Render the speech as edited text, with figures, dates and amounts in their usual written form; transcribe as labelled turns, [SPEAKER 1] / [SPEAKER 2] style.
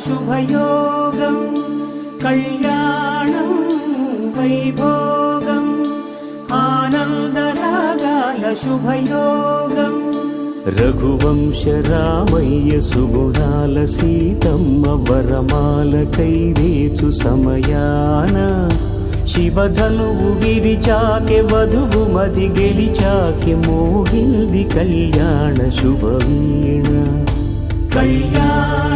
[SPEAKER 1] శుభయోగం కళ్యాణం వైభోగం ఆనందరాగాల శుభయోగం రఘువంశ రామయ్య సుగుణాల సీతమ్మ వరమాల కైవేచు సమయాన శివధనువు విరిచాకె వధువు మది గెలిచాకె మోగింది కళ్యాణ శుభవీణ కళ్యాణ